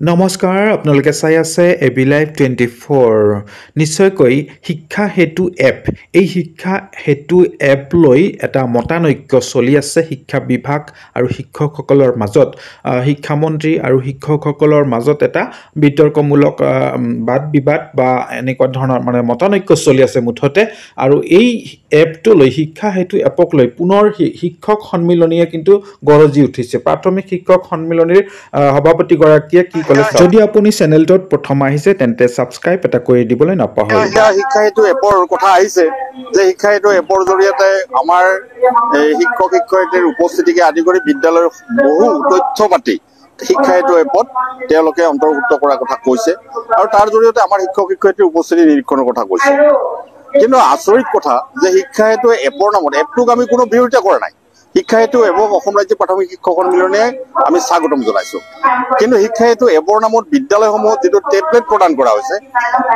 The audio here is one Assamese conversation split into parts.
নমস্কাৰ আপোনালোকে চাই আছে এবি লাইভ 24 নিশ্চয়কৈ শিক্ষা হেতু এপ এই শিক্ষা হেতু এপ লৈ এটা মতানৈক্য চলি আছে শিক্ষা বিভাগ আৰু শিক্ষকসকলৰ মাজত শিক্ষামন্ত্ৰী আৰু শিক্ষকসকলৰ মাজত এটা বিতৰ্কমূলক বাদ বিবাদ বা এনেকুৱা ধৰণৰ মানে মতানৈক্য চলি আছে মুঠতে আৰু এই এপটো লৈ শিক্ষা হেতু এপক লৈ পুনৰ শিক্ষক সন্মিলনীয়ে কিন্তু গৰজি উঠিছে প্ৰাথমিক শিক্ষক সন্মিলনীৰ সভাপতি গৰাকীয়ে কি যদি আপুনি চেনেলটোত প্ৰথম আহিছে তেন্তে সাবস্ক্ৰাইব এটা কৰি দিবলৈ নাপাহৰিব শিক্ষা হেতু এপৰ কথা আহিছে যে শিক্ষা হেতু এপৰ জৰিয়তে আমাৰ শিক্ষক শিক্ষয়িত্ৰীৰ উপস্থিতিকে আদি কৰি বিদ্যালয়ৰ বহু তথ্য পাতি শিক্ষা হেতু এপত তেওঁলোকে অন্তৰ্ভুক্ত কৰাৰ কথা কৈছে আৰু তাৰ জৰিয়তে আমাৰ শিক্ষক শিক্ষয়িত্ৰীৰ উপস্থিতি নিৰীক্ষণৰ কথা কৈছে কিন্তু আচৰিত কথা যে শিক্ষা হেতু এপৰ নামত এপটোক আমি কোনো বিৰোধিতা কৰা নাই শিক্ষা হেতু এপক অসম ৰাজ্য প্ৰাথমিক শিক্ষক সন্মিলনীয়ে আমি স্বাগতম জনাইছো কিন্তু শিক্ষা হেতু এপৰ নামত বিদ্যালয়সমূহত যিটো টেবলেট প্ৰদান কৰা হৈছে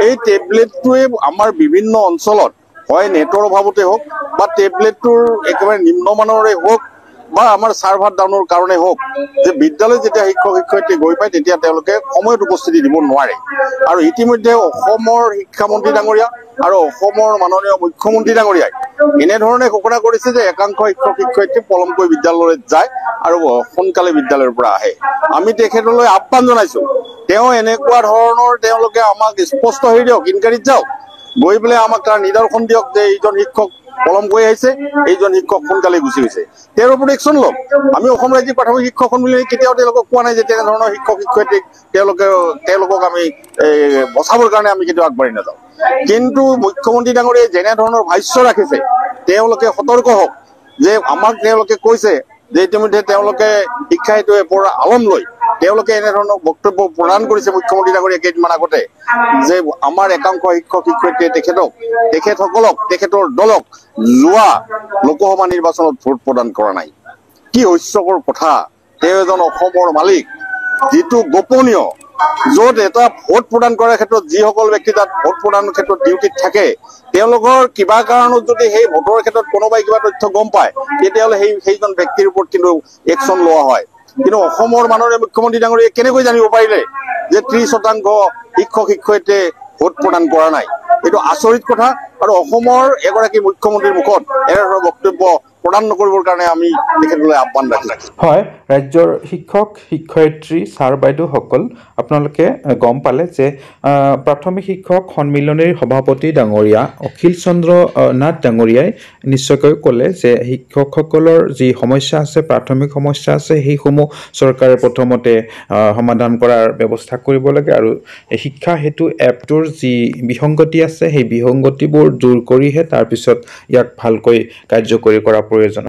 এই টেবলেটটোৱে আমাৰ বিভিন্ন অঞ্চলত হয় নেটৰ অভাৱতে হওক বা টেবলেটটোৰ একেবাৰে নিম্নমানৰে হওক বা আমাৰ সাৰ্ভাৰ ডাউনৰ কাৰণে হওক যে বিদ্যালয় যেতিয়া শিক্ষক শিক্ষয়িত্ৰী গৈ পায় তেতিয়া তেওঁলোকে সময়ত উপস্থিতি দিব নোৱাৰে আৰু ইতিমধ্যে অসমৰ শিক্ষামন্ত্ৰী ডাঙৰীয়া আৰু অসমৰ মাননীয় মুখ্যমন্ত্ৰী ডাঙৰীয়াই এনেধৰণে ঘোষণা কৰিছে যে একাংশ শিক্ষক শিক্ষয়িত্ৰী পলমকৈ বিদ্যালয়লৈ যায় আৰু সোনকালে বিদ্যালয়ৰ পৰা আহে আমি তেখেতলৈ আহ্বান জনাইছো তেওঁ এনেকুৱা ধৰণৰ তেওঁলোকে আমাক স্পষ্ট হেৰি দিয়ক ইনকাৰীত যাওক গৈ পেলাই আমাক তাৰ নিদৰ্শন দিয়ক যে এইজন শিক্ষক পলম গৈ আহিছে এইজন শিক্ষক সোনকালে গুচি গৈছে তেওঁৰ ওপৰত একশ্যন লওক আমি অসম ৰাজ্যিক প্ৰাথমিক শিক্ষক সন্মিলনী কেতিয়াও তেওঁলোকক কোৱা নাই যে তেনেধৰণৰ শিক্ষক শিক্ষয়িত্ৰীক তেওঁলোকক আমি বচাবৰ কাৰণে আমি কেতিয়াও আগবাঢ়ি নাযাওঁ কিন্তু মুখ্যমন্ত্ৰী ডাঙৰীয়াই যেনেধৰণৰ ভাষ্য ৰাখিছে তেওঁলোকে সতৰ্ক হওক যে আমাক তেওঁলোকে কৈছে যে ইতিমধ্যে তেওঁলোকে শিক্ষা হেতু এপৰ আলম লৈ তেওঁলোকে এনেধৰণৰ বক্তব্য প্ৰদান কৰিছে মুখ্যমন্ত্ৰী ডাঙৰীয়াই কেইদিনমান আগতে যে আমাৰ একাংশ শিক্ষক শিক্ষয়িত্ৰীয়ে তেখেতসকলক তেখেতৰ দলক যোৱা লোকসভা নিৰ্বাচনত ভোট প্ৰদান কৰা নাই কি হাস্যকৰ কথা তেওঁ এজন অসমৰ মালিক যিটো গোপনীয় য'ত এটা ভোট প্ৰদান কৰাৰ ক্ষেত্ৰত যিসকল ব্যক্তি তাত ভোট প্ৰদানৰ ক্ষেত্ৰত ডিউটিত থাকে তেওঁলোকৰ কিবা কাৰণত যদি সেই ভোটৰ ক্ষেত্ৰত কোনোবাই কিবা তথ্য গম পায় তেতিয়াহ'লে সেইজন ব্যক্তিৰ ওপৰত কিন্তু একশ্যন লোৱা হয় কিন্তু অসমৰ মাননীয় মুখ্যমন্ত্ৰী ডাঙৰীয়াই কেনেকৈ জানিব পাৰিলে যে 30% শিক্ষক শিক্ষয়িত্ৰীয়ে ভোট প্ৰদান কৰা নাই এইটো আচৰিত কথা আৰু অসমৰ এগৰাকী মুখ্যমন্ত্ৰীৰ মুখত এনেধৰণৰ বক্তব্য প্ৰদান নকৰিবৰ কাৰণে আমি তেখেতলৈ আহ্বান ৰাখিছোঁ হয় ৰাজ্যৰ শিক্ষক শিক্ষয়িত্ৰী ছাৰ বাইদেউসকল আপোনালোকে গম পালে যে প্ৰাথমিক শিক্ষক সন্মিলনীৰ সভাপতি ডাঙৰীয়া অখিল চন্দ্ৰ নাথ ডাঙৰীয়াই নিশ্চয়কৈ ক'লে যে শিক্ষকসকলৰ যি সমস্যা আছে প্ৰাথমিক সমস্যা আছে সেইসমূহ চৰকাৰে প্ৰথমতে সমাধান কৰাৰ ব্যৱস্থা কৰিব লাগে আৰু শিক্ষা হেতু এপটোৰ যি বিসংগতি আছে সেই বিসংগতিবোৰ দূৰ কৰিহে তাৰপিছত ইয়াক ভালকৈ কাৰ্যকৰী কৰা প্ৰয়োজন